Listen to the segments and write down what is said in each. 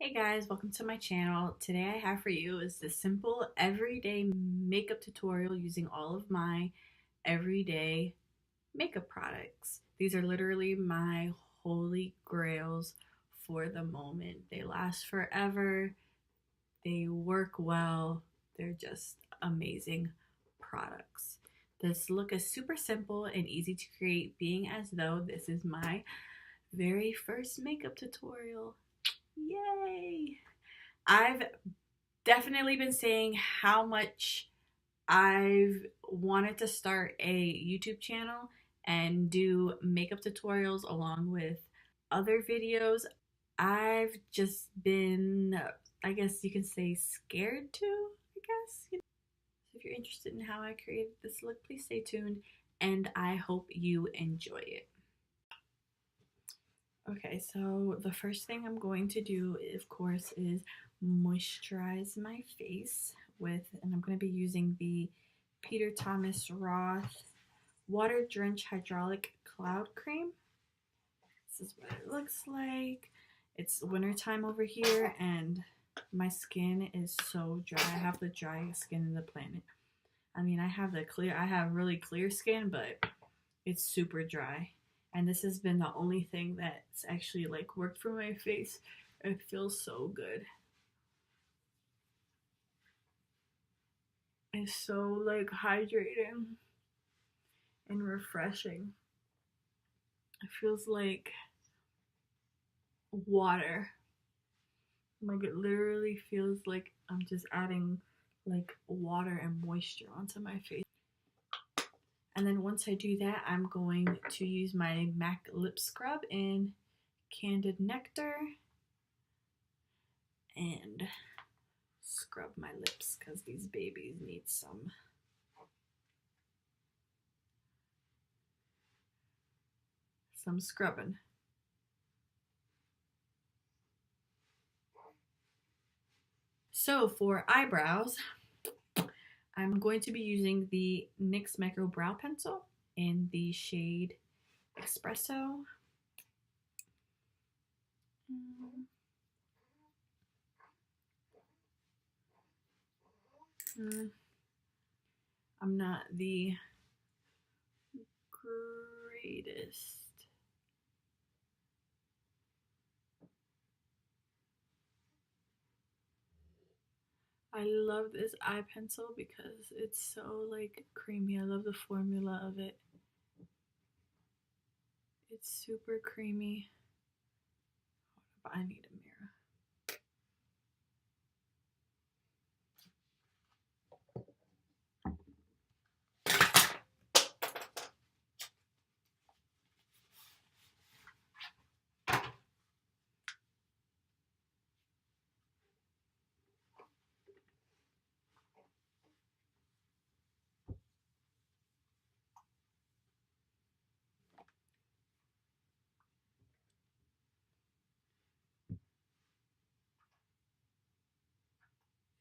Hey guys, welcome to my channel. Today I have for you is the simple everyday makeup tutorial using all of my everyday makeup products. These are literally my holy grails for the moment. They last forever, they work well, they're just amazing products. This look is super simple and easy to create, being as though this is my very first makeup tutorial. Yay! I've definitely been saying how much I've wanted to start a YouTube channel and do makeup tutorials along with other videos. I've just been, I guess you can say, scared to, I guess. So if you're interested in how I created this look, please stay tuned and I hope you enjoy it. Okay, so the first thing I'm going to do, of course, is moisturize my face with, and I'm going to be using the Peter Thomas Roth Water Drench Hydraulic Cloud Cream. This is what it looks like. It's wintertime over here, and my skin is so dry. I have the driest skin in the planet. I mean, I have really clear skin, but it's super dry. And this has been the only thing that's actually like worked for my face. It feels so good. It's so like hydrating and refreshing. It feels like water. Like it literally feels like I'm just adding like water and moisture onto my face. And then once I do that, I'm going to use my MAC lip scrub in Candid Nectar and scrub my lips because these babies need some scrubbing. So for eyebrows, I'm going to be using the NYX Micro Brow Pencil in the shade Espresso. I'm not the greatest. I love this eye pencil because it's so like creamy. I love the formula of it. It's super creamy. But I need a mirror.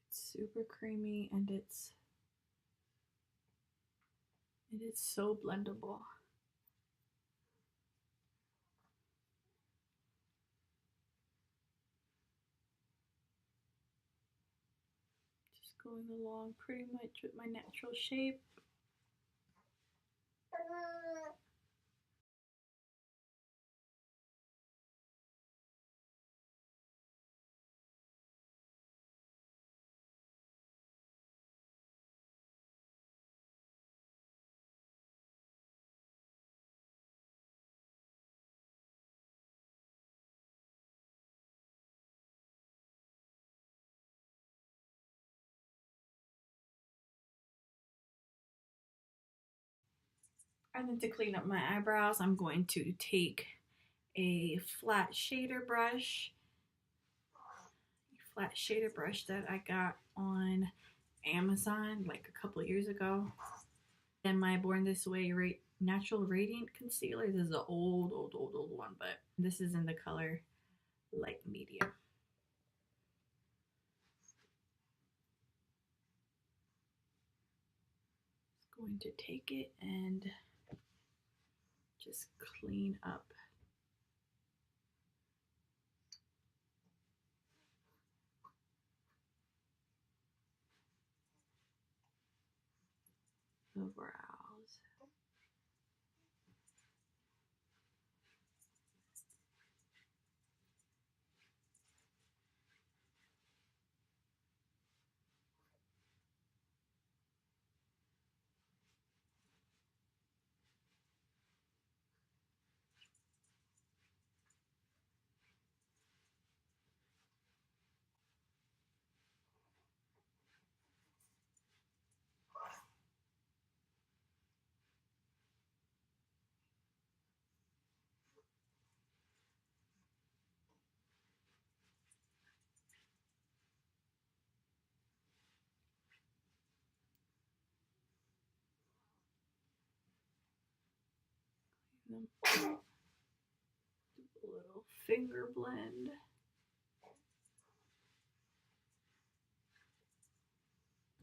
It's super creamy and it is so blendable. Just going along pretty much with my natural shape. And then to clean up my eyebrows, I'm going to take a flat shader brush that I got on Amazon like a couple years ago. And my Born This Way Natural Radiant Concealer. This is an old one, but this is in the color light medium. Going to take it and just clean up brows. A little finger blend.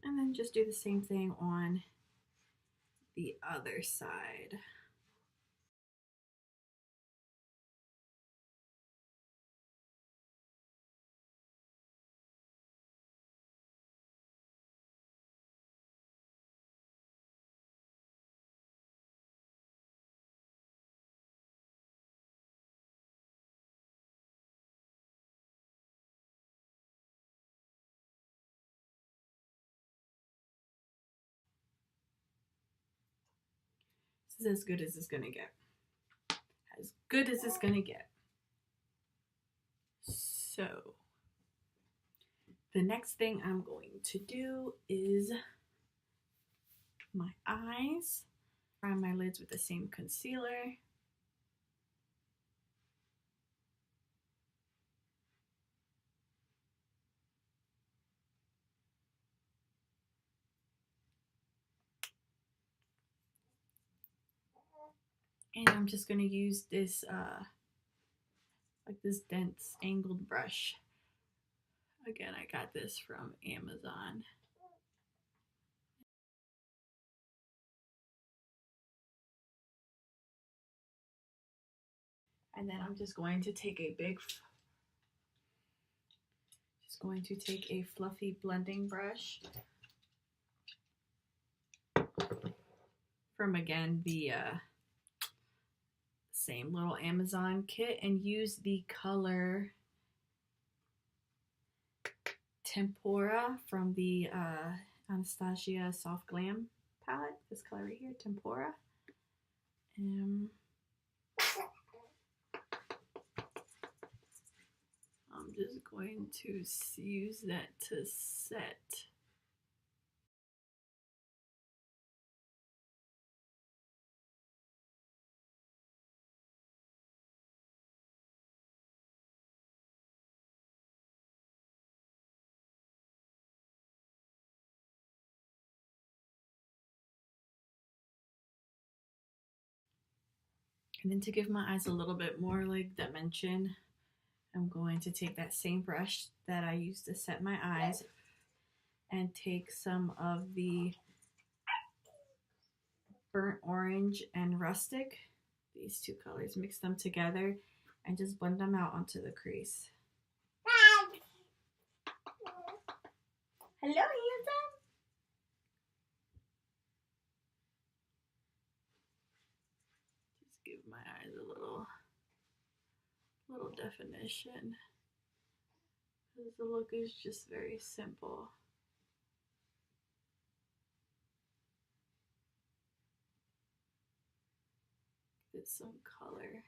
And then just do the same thing on the other side. This is as good as it's gonna get. As good as it's gonna get. So, the next thing I'm going to do is my eyes. Prime my lids with the same concealer. And I'm just gonna use this like this dense angled brush. Again, I got this from Amazon. And then I'm just going to take a fluffy blending brush from, again, the same little Amazon kit, and use the color Tempera from the Anastasia Soft Glam palette. This color right here, Tempera. I'm just going to use that to set. And then to give my eyes a little bit more like dimension, I'm going to take that same brush that I used to set my eyes and take some of the burnt orange and rustic, these two colors, mix them together and just blend them out onto the crease. Hello, handsome. Just give my eyes a little definition, because the look is just very simple. Get some color.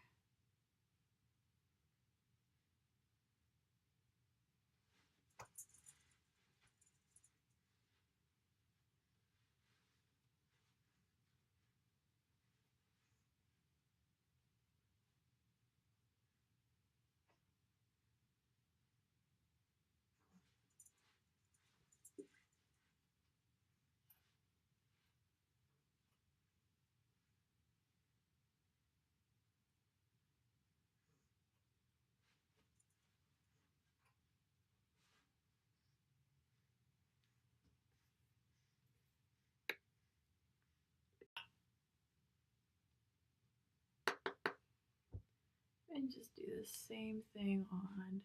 And just do the same thing on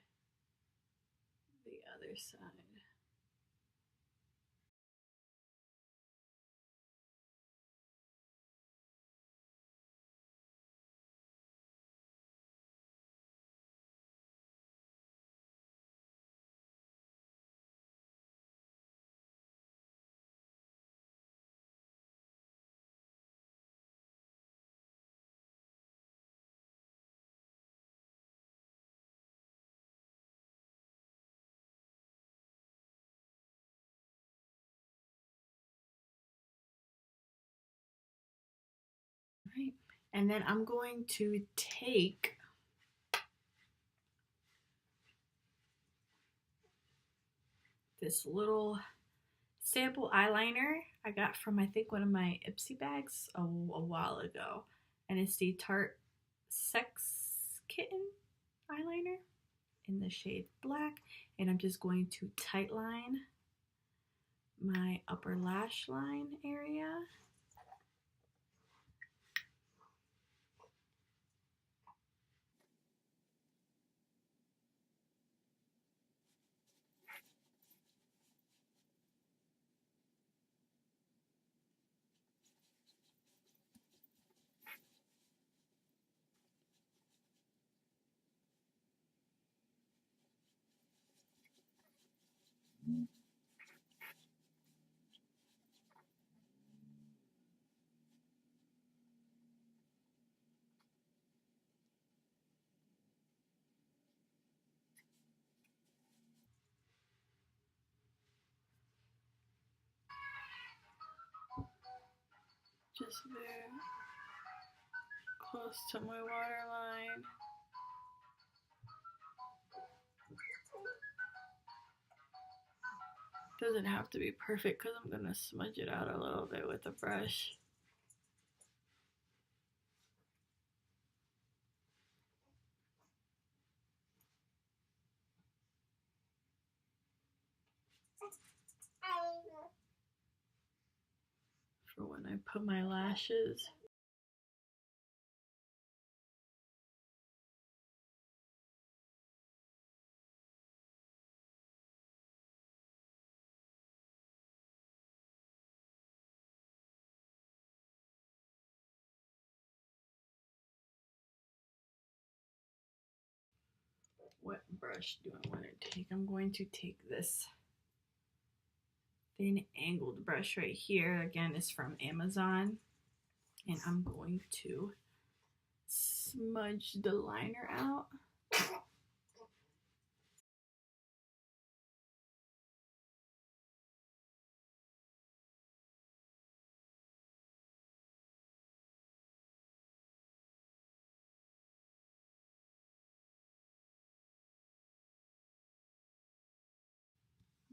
the other side. Right. And then I'm going to take this little sample eyeliner I got from, I think, one of my Ipsy bags a while ago. And it's the Tarte Sex Kitten eyeliner in the shade black. And I'm just going to tightline my upper lash line area. Just there, close to my waterline. Doesn't have to be perfect because I'm gonna smudge it out a little bit with a brush. For when I put my lashes. What brush do I want to take? I'm going to take this thin angled brush right here. Again, it's from Amazon. And I'm going to smudge the liner out.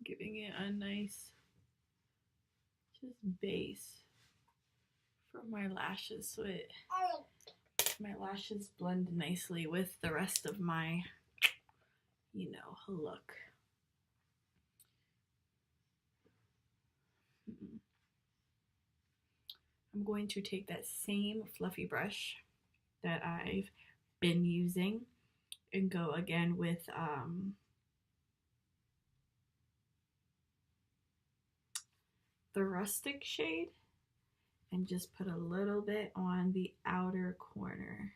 Giving it a nice just base for my lashes so my lashes blend nicely with the rest of my, look. I'm going to take that same fluffy brush that I've been using and go again with the rustic shade and just put a little bit on the outer corner.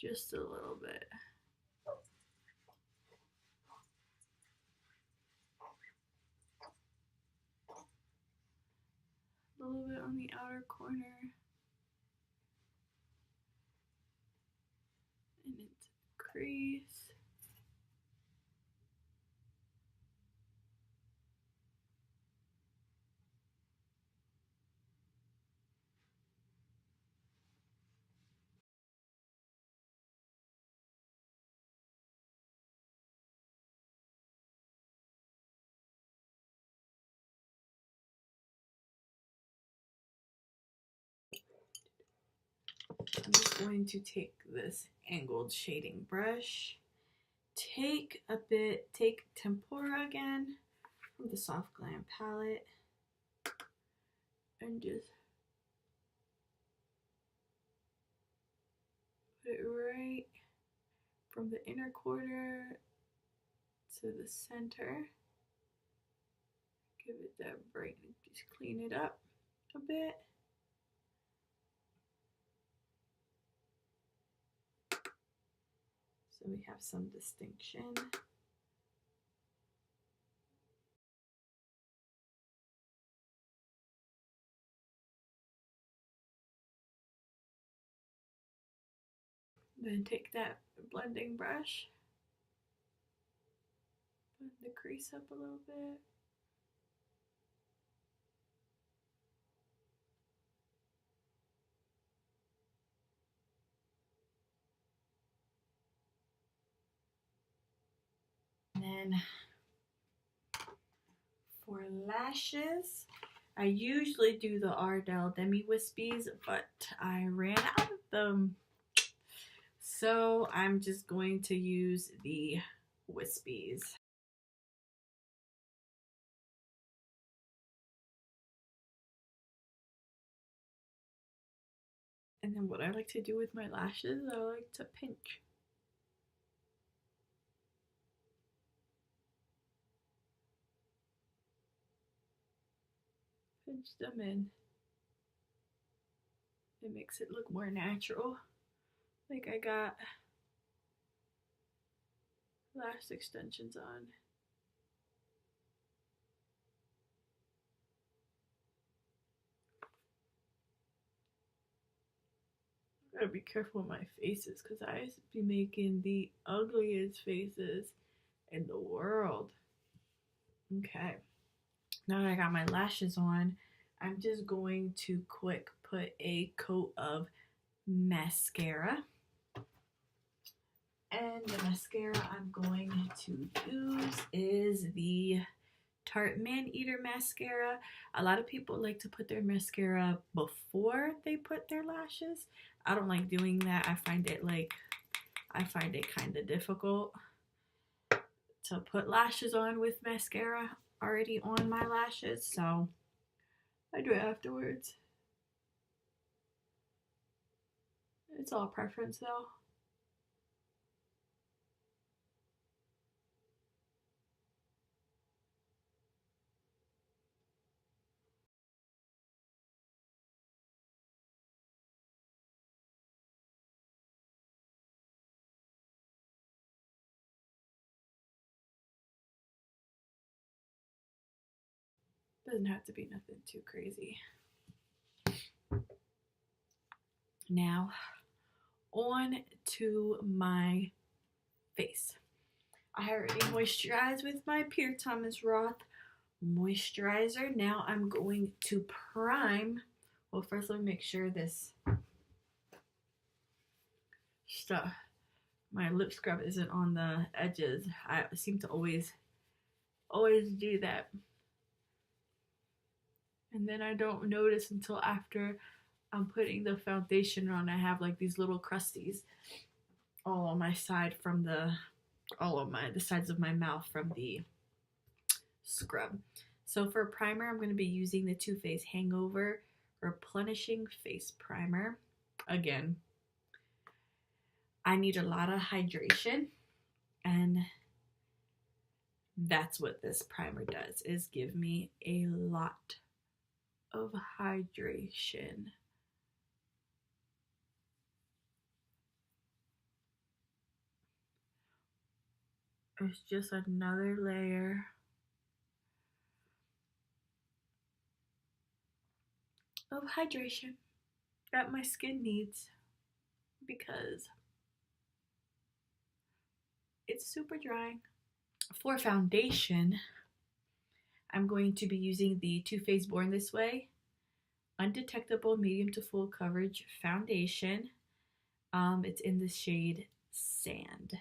Just a little bit. A little bit on the outer corner. And into the crease. I'm just going to take this angled shading brush, take Tempera again from the Soft Glam palette, and just put it right from the inner corner to the center. Give it that bright, just clean it up a bit. So we have some distinction. Then take that blending brush, blend the crease up a little bit. then for lashes, I usually do the Ardell Demi Wispies, but I ran out of them. So I'm just going to use the Wispies. And then what I like to do with my lashes, I like to pinch. Pinch them in. It makes it look more natural. Like I got lash extensions on. I gotta be careful with my faces because I used to be making the ugliest faces in the world. Okay, now that I got my lashes on, I'm just going to quick put a coat of mascara. And the mascara I'm going to use is the Tarte Maneater mascara. A lot of people like to put their mascara before they put their lashes. I don't like doing that. I find it kind of difficult to put lashes on with mascara already on my lashes, so I do it afterwards. It's all preference though. Doesn't have to be nothing too crazy. Now, on to my face. I already moisturized with my Pure Thomas Roth moisturizer. Now I'm going to prime. Well, first let me make sure this stuff, my lip scrub isn't on the edges. I seem to always do that. And then I don't notice until after I'm putting the foundation on. I have like these little crusties all on my side from the sides of my mouth from the scrub. So for primer, I'm going to be using the Too Faced Hangover Replenishing Face Primer. Again, I need a lot of hydration, and that's what this primer does, is give me a lot of hydration. It's just another layer of hydration that my skin needs because it's super drying. For foundation, I'm going to be using the Too Faced Born This Way Undetectable Medium to Full Coverage Foundation. It's in the shade Sand.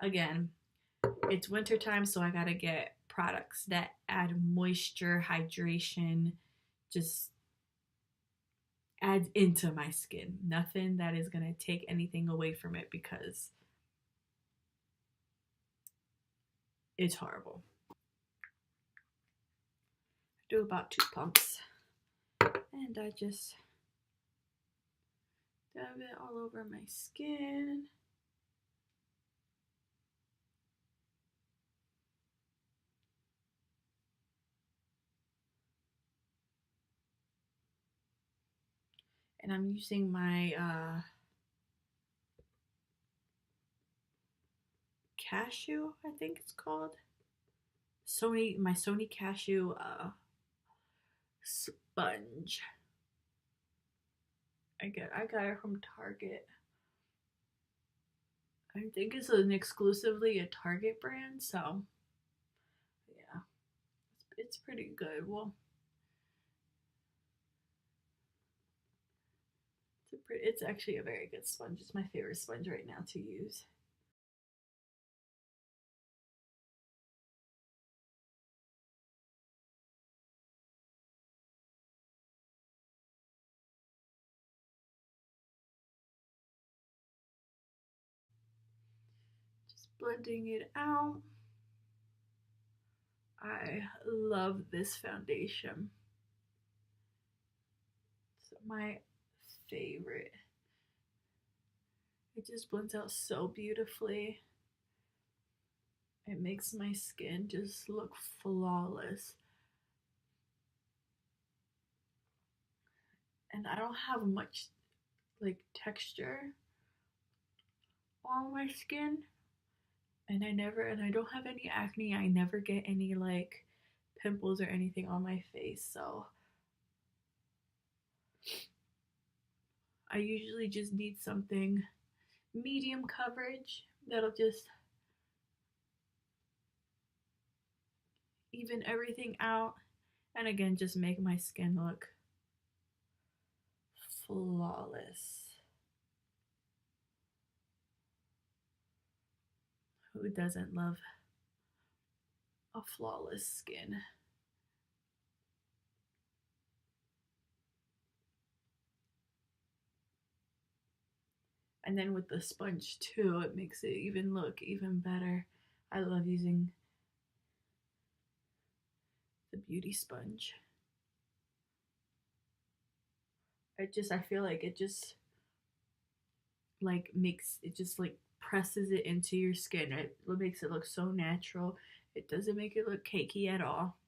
Again, it's winter time, so I gotta get products that add moisture, hydration, just adds into my skin. Nothing that is gonna take anything away from it because it's horrible. I do about 2 pumps, and I just dab it all over my skin. And I'm using my Cashew, I think it's called. My Sony Cashew sponge. I got it from Target. I think it's an exclusively a Target brand, so yeah, it's pretty good. Well, it's actually a very good sponge. It's my favorite sponge right now to use. blending it out. I love this foundation. It's my favorite. It just blends out so beautifully. It makes my skin just look flawless. And I don't have much like texture on my skin. And I don't have any acne. I never get any like pimples or anything on my face. So I usually just need something medium coverage that'll just even everything out, and again just make my skin look flawless. Who doesn't love a flawless skin? And then with the sponge too, it makes it even look even better. I love using the beauty sponge. I feel like it just like makes it just like presses it into your skin. It makes it look so natural. It doesn't make it look cakey at all.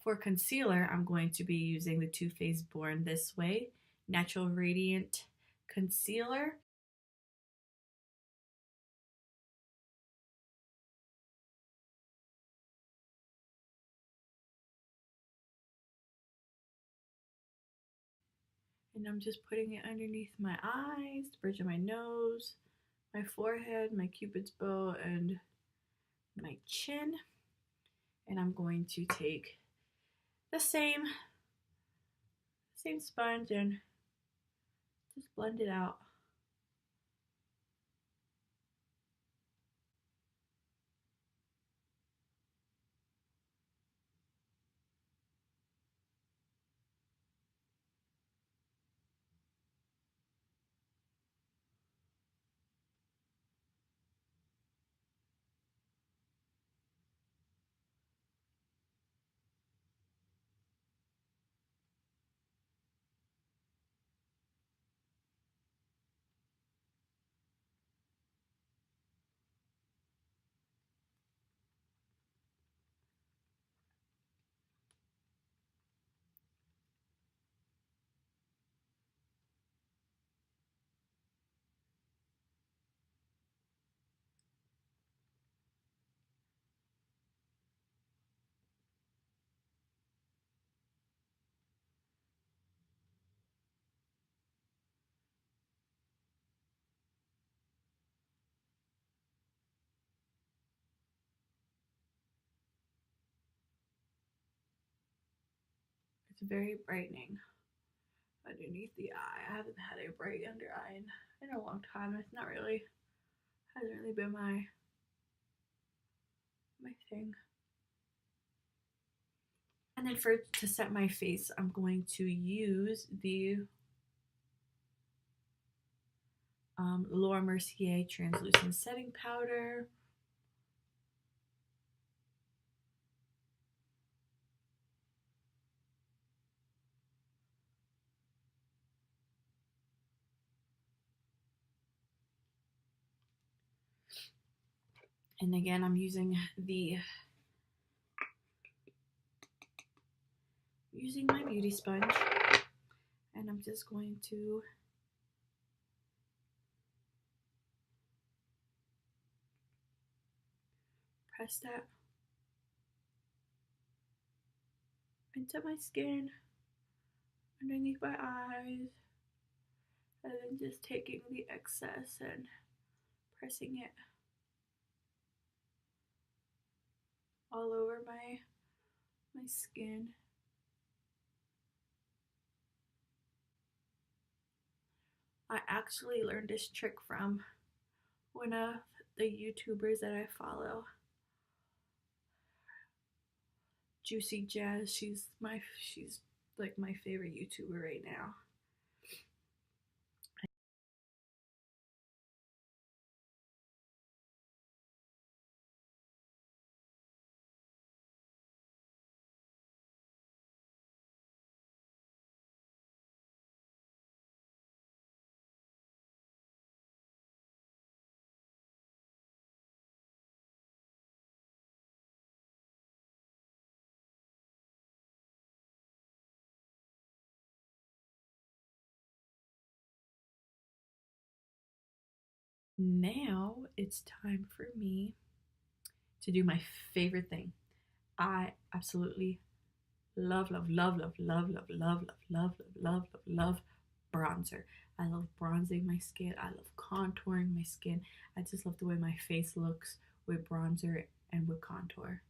For concealer, I'm going to be using the Too Faced Born This Way Natural Radiant Concealer. And I'm just putting it underneath my eyes, the bridge of my nose, my forehead, my cupid's bow, and my chin. And I'm going to take the same sponge and just blend it out. It's very brightening underneath the eye. I haven't had a bright under eye in a long time. It's not really hasn't really been my thing. And then to set my face, I'm going to use the Laura Mercier translucent setting powder. And again, I'm using my beauty sponge, and I'm just going to press that into my skin, underneath my eyes, and then just taking the excess and pressing it all over my skin. I actually learned this trick from one of the YouTubers that I follow, Juicy Jazz. She's like my favorite YouTuber right now. Now it's time for me to do my favorite thing. I absolutely love, love, love, love, love, love, love, love, love, love, love, love bronzer. I love bronzing my skin. I love contouring my skin. I just love the way my face looks with bronzer and with contour.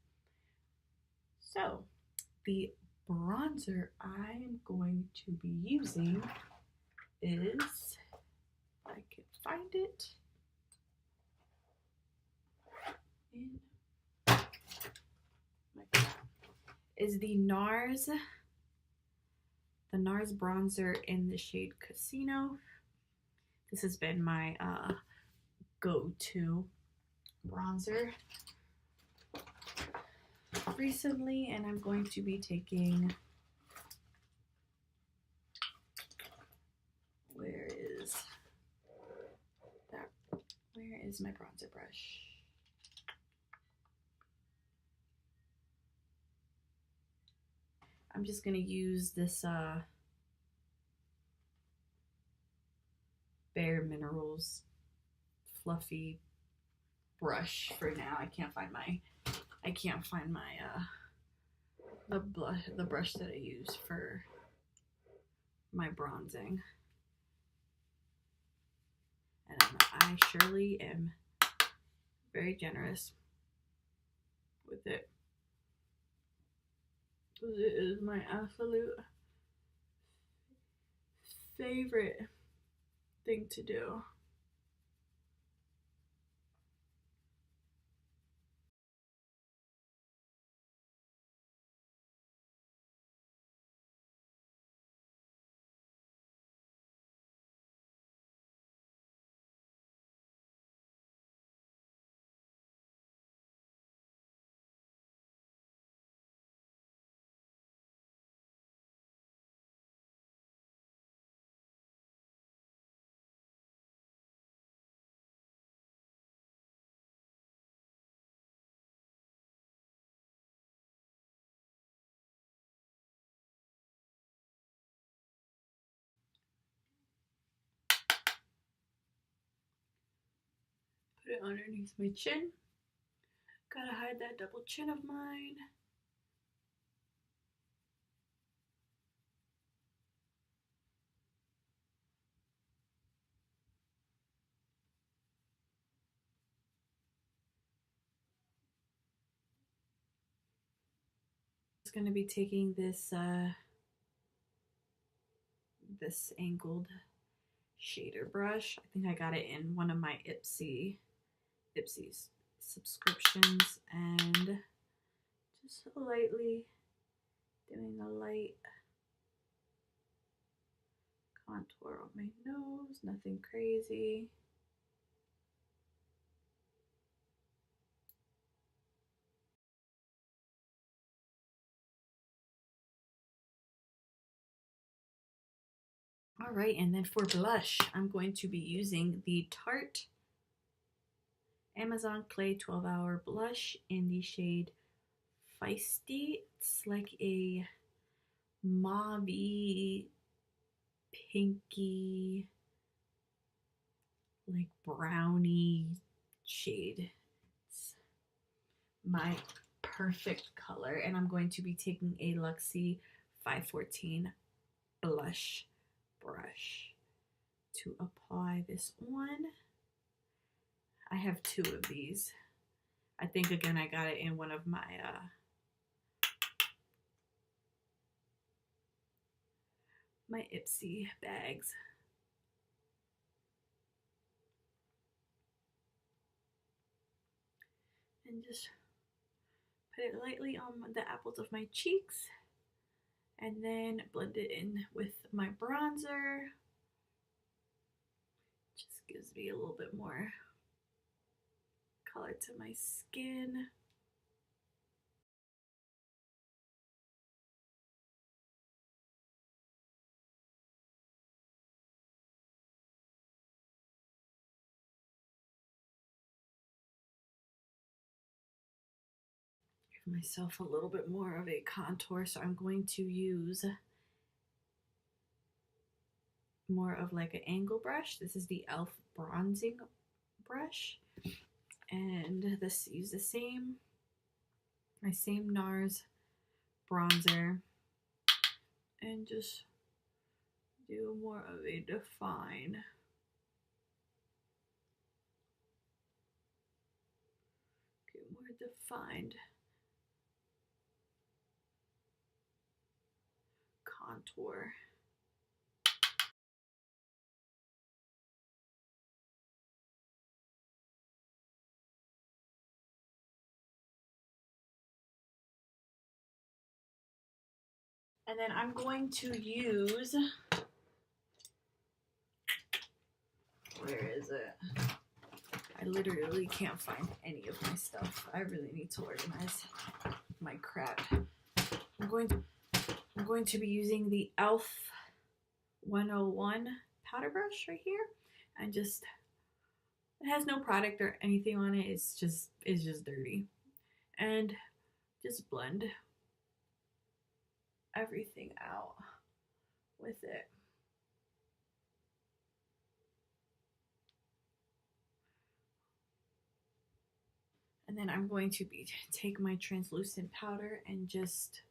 So, the bronzer I'm going to be using is, if I can find it, in my is the NARS bronzer in the shade Casino. This has been my go-to bronzer recently, and I'm going to be taking, where is my bronzer brush? I'm just gonna use this Bare Minerals fluffy brush for now. I can't find my the brush that I use for my bronzing. And I surely am very generous with it. It is my absolute favorite thing to do. Put it underneath my chin. Gotta hide that double chin of mine. It's gonna be taking this this angled shader brush. I think I got it in one of my Ipsy's subscriptions, and just lightly doing a light contour on my nose, nothing crazy. All right, and then for blush, I'm going to be using the Tarte Amazon Clay 12-Hour Blush in the shade Feisty. It's like a mauve pinky, like brownie shade. It's my perfect color, and I'm going to be taking a Luxie 514 blush brush to apply this on. I have two of these. I think, again, I got it in one of my my Ipsy bags. And just put it lightly on the apples of my cheeks, and then blend it in with my bronzer. Just gives me a little bit more color to my skin. Give myself a little bit more of a contour, so I'm going to use more of like an angle brush. This is the e.l.f. bronzing brush, and this use my same NARS bronzer, and just do more of a define. Get more defined contour. And then I'm going to use, where is it? I literally can't find any of my stuff. I really need to organize my crap. I'm going to be using the e.l.f. 101 powder brush right here, and just, it has no product or anything on it. It's just dirty, and just blend everything out with it. And then I'm going to take my translucent powder and just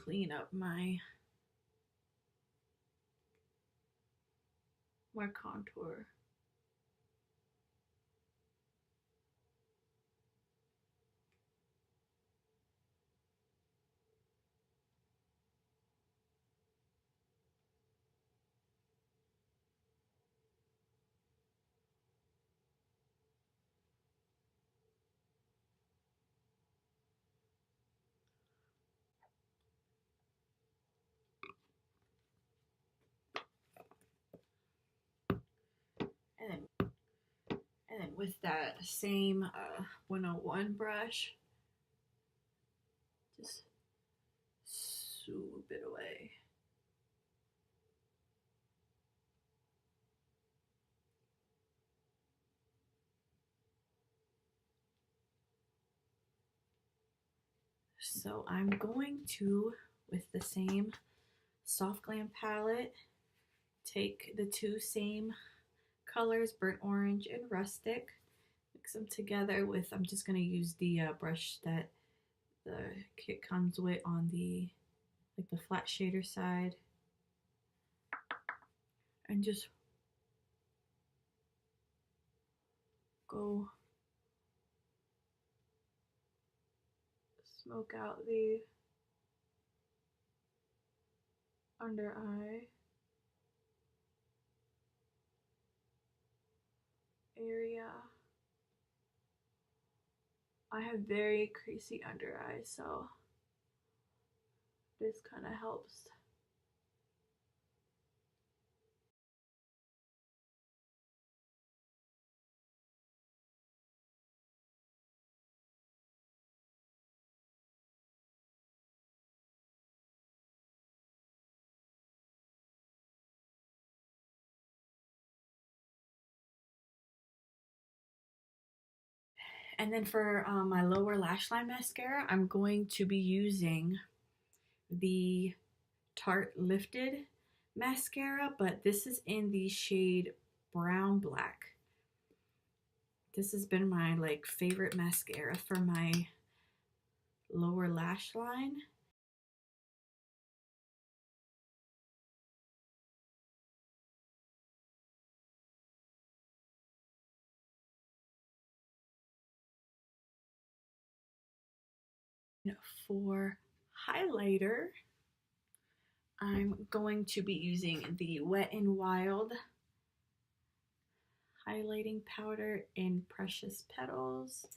clean up my contour. And then with that same 101 brush, just swoop it away. So I'm going to, with the same Soft Glam palette, take the two same colors, burnt orange and rustic, mix them together with, I'm just going to use the brush that the kit comes with on the, like the flat shader side, and just go smoke out the under eye area. I have very creasy under eyes, so this kind of helps. And then for my lower lash line mascara, I'm going to be using the Tarte Lifted mascara, but this is in the shade Brown Black. This has been my like favorite mascara for my lower lash line. For highlighter, I'm going to be using the Wet n Wild highlighting powder in Precious Petals.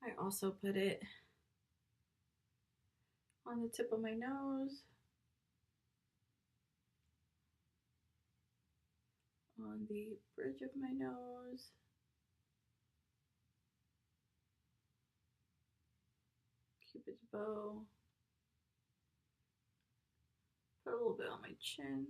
I also put it on the tip of my nose, on the bridge of my nose. Cupid's bow. Put a little bit on my chin.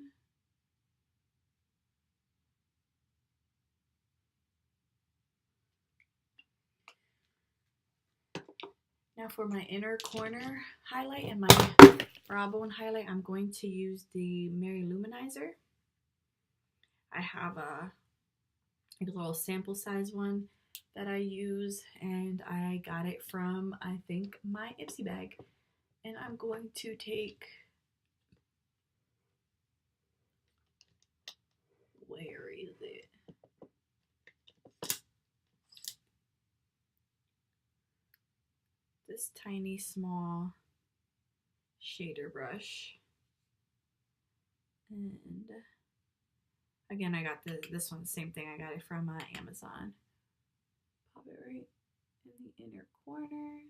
Now for my inner corner highlight and my brow bone highlight, I'm going to use the Mary Luminizer. I have a little sample size one that I use, and I got it from, I think, my Ipsy bag. And I'm going to take, where is it? This tiny small shader brush. And again, I got this one, same thing. I got it from Amazon. Pop it right in the inner corner.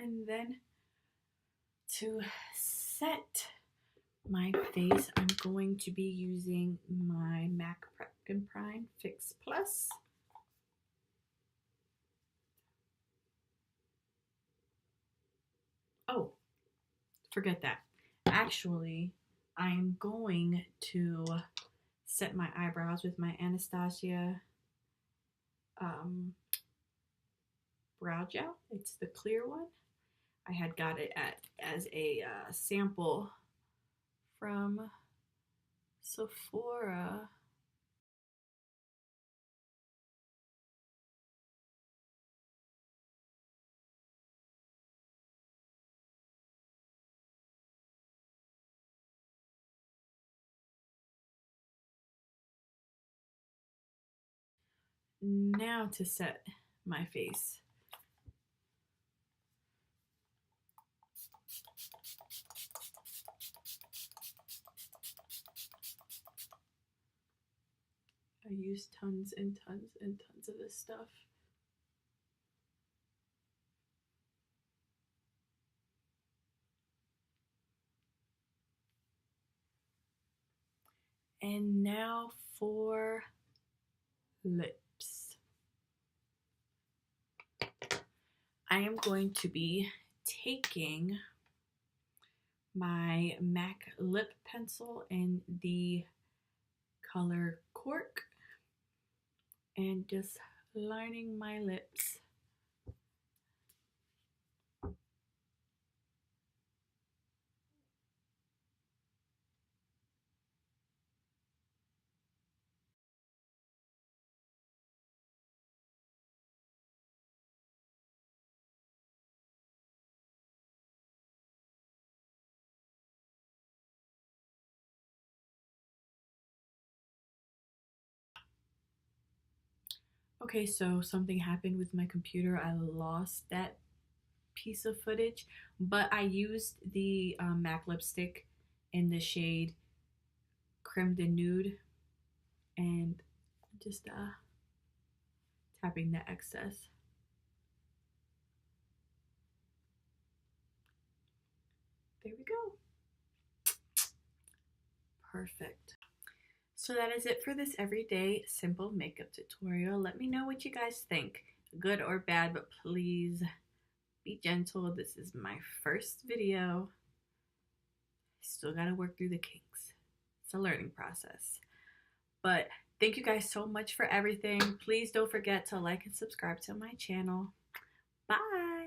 And then to set my face, I'm going to be using my MAC Prep and Prime Fix Plus. Oh, forget that. Actually, I'm going to set my eyebrows with my Anastasia brow gel. It's the clear one. I had got it as a sample from Sephora. Now to set my face. I use tons and tons and tons of this stuff. And now for lips. I am going to be taking my MAC lip pencil in the color Cork and just lining my lips. Okay, so something happened with my computer. I lost that piece of footage, but I used the MAC lipstick in the shade Creme de Nude and just tapping the excess. There we go. Perfect. So that is it for this everyday simple makeup tutorial. Let me know what you guys think, good or bad, but please be gentle. This is my first video. Still gotta work through the kinks. It's a learning process. But thank you guys so much for everything. Please don't forget to like and subscribe to my channel. Bye.